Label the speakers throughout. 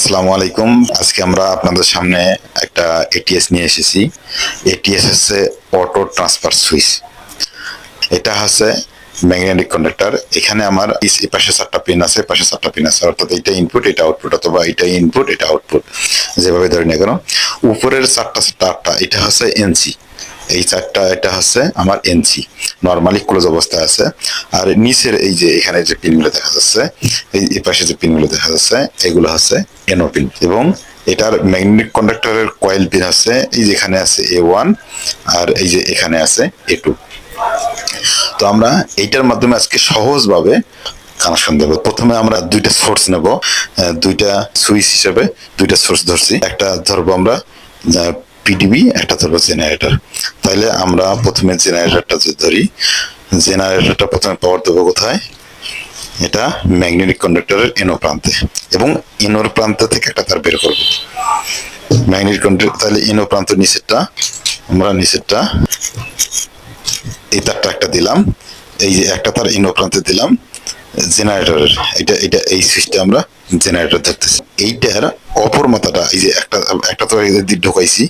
Speaker 1: আসসালামু আলাইকুম। আজকে আমরা আপনাদের সামনে একটা এটিএস নিয়ে এসেছি। এটিএস হচ্ছে অটো ট্রান্সফার সুইচ। এটা হচ্ছে ম্যাগনেটিক কন্ডাক্টর। এখানে আমার এই পাশে 4টা পিন আছে, পাশে 4টা পিন আছে, অর্থাৎ এটা ইনপুট, এটা আউটপুট, অথবা এটা ইনপুট, এটা আউটপুট, যেভাবে ধরে না কেন। উপরের 4টা এটা হচ্ছে এনসি, এই 4টা এটা হচ্ছে আমার এনসি, নর্মালি ক্লোজ অবস্থায় আছে। আর নিচের এই যে এখানে যে পিনগুলো দেখা যাচ্ছে, এই পাশে যে পিনগুলো দেখা যাচ্ছে, এগুলো হচ্ছে এনও পিন। এবং এটার ম্যাগনেটিক কন্ডাক্টরের কয়েল পিন আছে, এই যে এখানে আছে A1, আর এই যে এখানে আছে A2। তো আমরা এইটার মাধ্যমে আজকে সহজভাবে কানেকশন দেবো। প্রথমে আমরা দুইটা সোর্স নেব, দুইটা সুইচ হিসেবে দুইটা সোর্স ধরছি। একটা ধরবো আমরা পিডিবি, একটা ধরবো জেনারেটর। তাইলে আমরা প্রথমে জেনারেটরটা ধরি। জেনারেটরটা প্রথমে পাওয়ার দেবো কোথায়? এটা ম্যাগনেটিক কন্ডাক্টরের এনো প্রান্তে, এবং এনোর প্রান্ত থেকে একটা তার বের করবো ম্যাগনেটিক কন্ডাক্টর। তাহলে এনো প্রান্ত নিচেরটা, আমরা নিচেরটা এই তারটা একটা দিলাম, এই যে একটা তার এনো প্রান্তে দিলাম জেনারেটরের। এটা এটা এই সুইচটা আমরা জেনারেটর ধরতেছি। এইটার অপর মাথাটা, এই যে একটা তো ঢোকাইছি,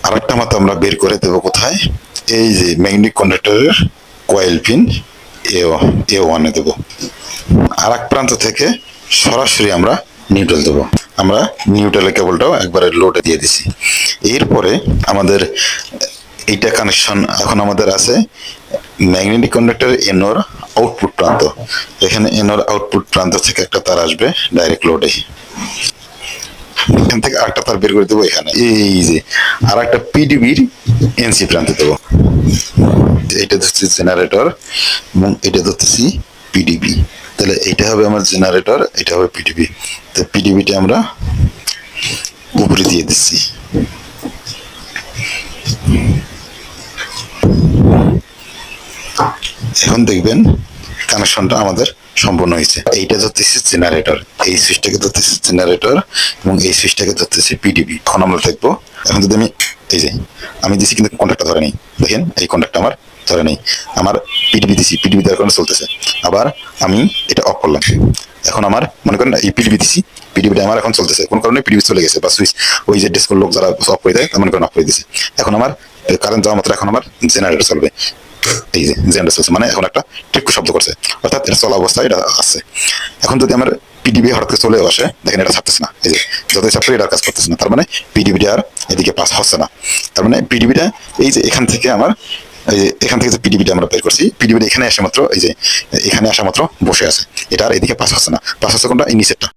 Speaker 1: আর একটা মাথা আমরা বের করে দেবো কোথায়? এই যে ম্যাগনেটিক কন্ডাক্টরের কয়েল পিন A1 এ দেবো। আর এক প্রান্ত থেকে সরাসরি আমরা নিউট্রাল দেবো। আমরা নিউট্রালের কেবলটাও একবারে লোডে দিয়ে দিছি। এরপরে আমাদের এইটা কানেকশন এখন আমাদের আছে ম্যাগনেটিক কন্ডাক্টর এনোর আউটপুট প্রান্ত। এখানে এনোর আউটপুট প্রান্ত থেকে একটা তার আসবে ডাইরেক্ট লোডে। এখান থেকে আরেকটা তার বের করে দেবো এখানে, এই যে আর একটা পিডিবির এনসি প্রান্তে দেবো। এটা ধরছি জেনারেটর এবং এটা ধরতেছি পিডিবি। তাহলে এটা হবে আমার জেনারেটর, এটা হবে পিডিবি। তো পিডিবিটা আমরা উপরে দিয়ে দিচ্ছি। এখন দেখবেন কানেকশনটা আমাদের সম্পূর্ণ হয়েছে। এইটা ধরতেছি জেনারেটর, এই সুইচটাকে ধরতেছি জেনারেটর, এবং এই সুইচটাকে ধরতেছি পিডিবি। এখন আমরা দেখবো, এখন যদি এই যে আমি দিছি কিন্তু কন্ট্যাক্টটা ধরে নেই, দেখেন এই কন্ট্যাক্টটা আমার ধরে নেই। আমার পিডিবি দিছি, পিডিবি দেওয়ার কারণে চলতেছে। আবার আমি এটা অফ করলাম, এখন আমার মনে করেন এই পিডিবি দিছি, পিডিবিটা আমার এখন চলতেছে, কোন কারণে পিডিবি চলে গেছে, বা সুইচ ওই যে ডেস্কের লোক যারা অফ করে দেয় মনে করেন অফ করে দিছে। এখন আমার কারেন্ট যাওয়া মাত্র এখন আমার জেনারেটর চলবে। এই যে জেনারেটর চলছে, মানে এখন একটা টিক্কু শব্দ করছে, অর্থাৎ এটা চলা অবস্থায় এটা আছে। এখন যদি আমার পিডিবি হঠাৎ করে চলে আসে, দেখেন এটা ছাড়তেছে না, এই যে যতই চাপ করে এটা কাজ করতেছে না, তার মানে পিডিবিটা আর এদিকে পাস হচ্ছে না। তার মানে পিডিবিটা এই যে এখান থেকে আমার, এই যে এখান থেকে যে পিডিবিটা আমরা বের করছি, পিডিবিটা এখানে আসা মাত্র, এই যে এখানে আসা মাত্র বসে আছে, এটা আর এদিকে পাস হচ্ছে না। পাস হচ্ছে কোনটা? এই নিচেরটা।